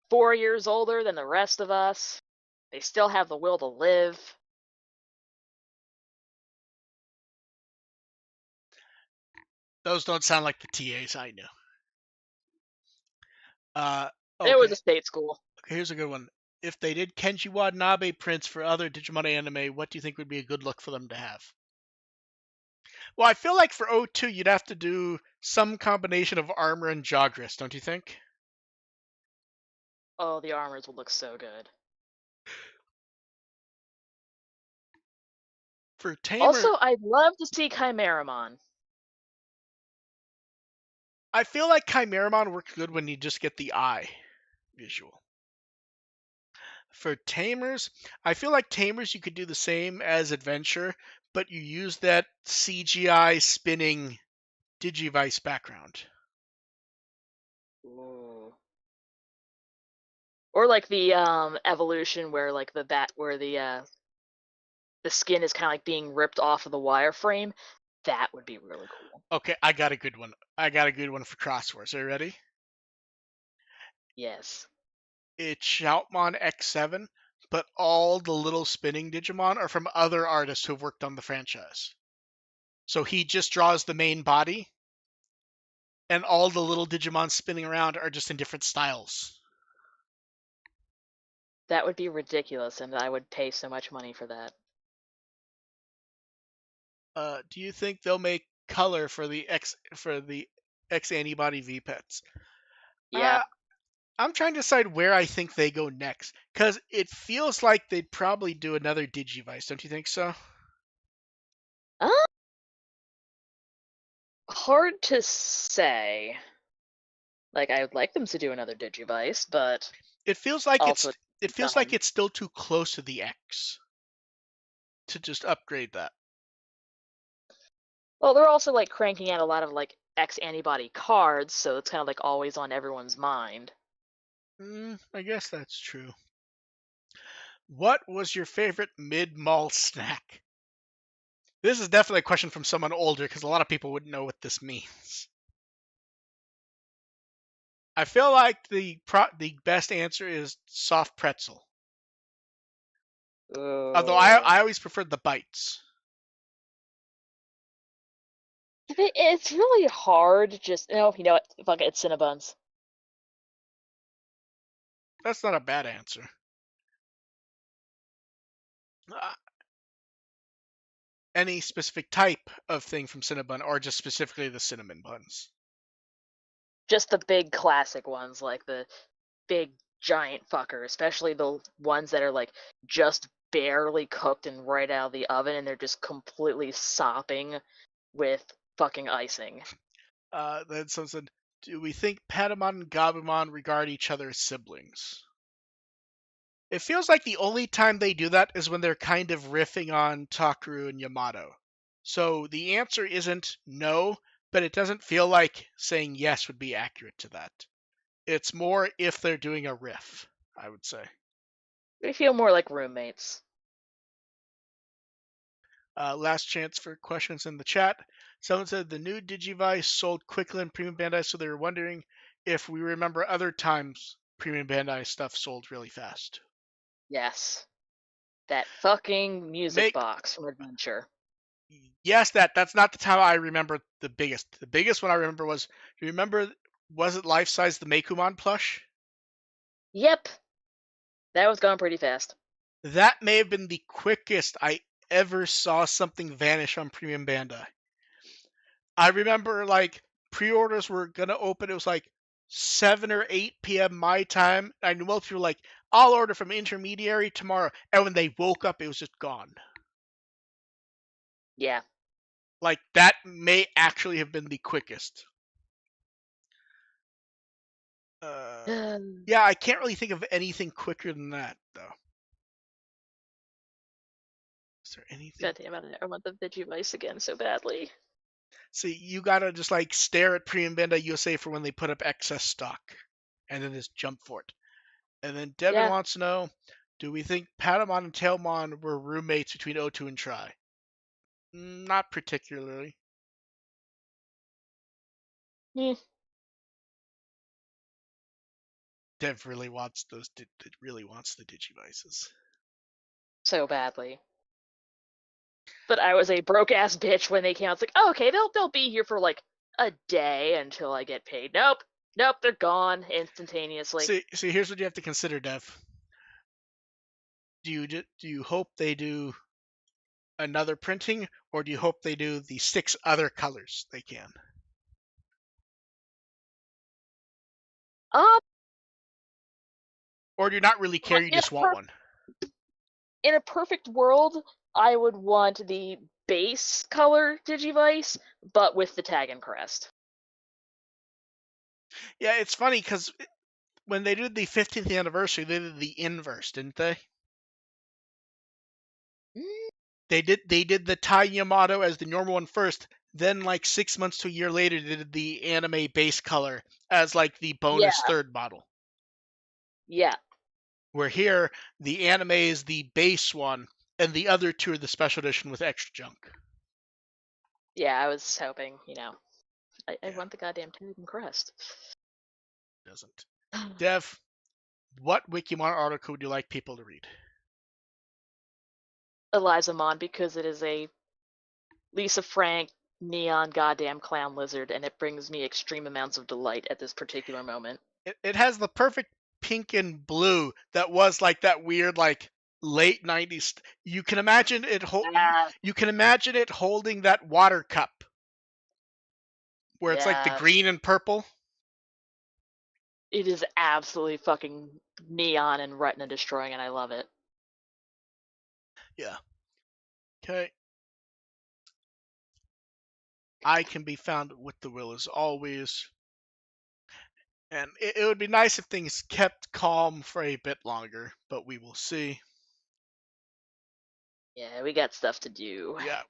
4 years older than the rest of us. They still have the will to live. Those don't sound like the TAs I knew. Uh, It was okay. a state school. Okay, here's a good one. If they did Kenji Watanabe prints for other Digimon anime, what do you think would be a good look for them to have? Well, I feel like for O2, you'd have to do some combination of armor and Jagras, don't you think? Oh, the armors would look so good. For Tamer, Also, I'd love to see Chimeramon. I feel like Chimeramon works good when you just get the eye visual. For Tamers, I feel like Tamers you could do the same as Adventure, but you use that CGI spinning Digivice background. Ooh. Or like the evolution where like the skin is kind of like being ripped off of the wireframe. That would be really cool. Okay, I got a good one. I got a good one for Crosswords. Are you ready? Yes. It's Shoutmon X7, but all the little spinning Digimon are from other artists who have worked on the franchise. So he just draws the main body, and all the little Digimon spinning around are just in different styles. That would be ridiculous, and I would pay so much money for that. Do you think they'll make color for the X antibody V pets? Yeah. Uh, I'm trying to decide where I think they go next, because it feels like they'd probably do another Digivice. Don't you think so? Uh, hard to say. Like, I would like them to do another Digivice, but It feels like also at it the feels same like time. it's still too close to the X to just upgrade that. Well, they're also like cranking out a lot of like X antibody cards, so it's kind of like always on everyone's mind. I guess that's true. What was your favorite mid-mall snack? This is definitely a question from someone older because a lot of people wouldn't know what this means. I feel like the best answer is soft pretzel. Although Uh, I always preferred the bites. it's really hard. Just you know what? Fuck it, it's Cinnabons. That's not a bad answer. Uh, any specific type of thing from Cinnabon, or just specifically the cinnamon buns? Just the big classic ones, like the big giant fucker, especially the ones that are like just barely cooked and right out of the oven, and they're just completely sopping with fucking icing. Then someone said, do we think Patamon and Gabumon regard each other as siblings? It feels like the only time they do that is when they're kind of riffing on Takeru and Yamato. So the answer isn't no, but it doesn't feel like saying yes would be accurate to that. It's more if they're doing a riff, I would say. We feel more like roommates. Last chance for questions in the chat. Someone said the new Digivice sold quickly in Premium Bandai, so they were wondering if we remember other times Premium Bandai stuff sold really fast. Yes. That fucking music Make box from Adventure. Yes, that's not the time I remember the biggest. The biggest one I remember was, do you remember, was it life size the Mekumon plush? Yep. That was going pretty fast. That may have been the quickest I ever saw something vanish on Premium Bandai. I remember like pre-orders were gonna open. It was like 7 or 8 p.m. my time. I knew most people were like, I'll order from intermediary tomorrow. And when they woke up, it was just gone. Yeah. Like that may actually have been the quickest. Yeah, I can't really think of anything quicker than that though. Is there anything? God damn it, I want the Digivice again so badly. See, you gotta just like stare at Premium Bandai USA for when they put up excess stock, and then just jump for it. And then Devin Yeah. wants to know, do we think Patamon and Tailmon were roommates between O2 and Tri? Not particularly. Hmm. Dev really wants those. Really wants the Digivices. So badly. But I was a broke ass bitch when they came out. It's like, oh, okay, they'll be here for like a day until I get paid. Nope. Nope, they're gone instantaneously. See, here's what you have to consider, Dev. Do you hope they do another printing, or do you hope they do the 6 other colors they can? Um, Or do you not really care? You in just want one? a perfect world, I would want the base color Digivice, but with the tag and crest. Yeah, it's funny because when they did the 15th anniversary, they did the inverse, didn't they? Mm, They did the Tai Yamato as the normal one first. Then, like 6 months to a year later, they did the anime base color as like the bonus yeah, third model. yeah, Where here, the anime is the base one, and the other 2 are the special edition with extra junk. yeah. I was hoping, I Yeah, want the goddamn tag and crest. doesn't. Dev, what Wikimon article would you like people to read? Eliza Mon, because it is a Lisa Frank neon goddamn clown lizard, and it brings me extreme amounts of delight at this particular moment. It has the perfect pink and blue that was like that weird like late 90s. You can imagine it Yes, you can imagine it holding that water cup where it's like the yes. green and purple. It is absolutely fucking neon and retina destroying, and I love it. Yeah. Okay. I can be found with the will as always. And it would be nice if things kept calm for a bit longer, but we will see. Yeah, we got stuff to do. Yeah.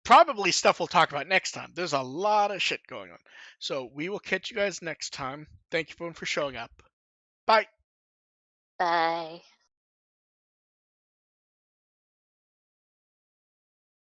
Probably stuff we'll talk about next time. There's a lot of shit going on. So we will catch you guys next time. Thank you everyone for showing up. Bye. Bye.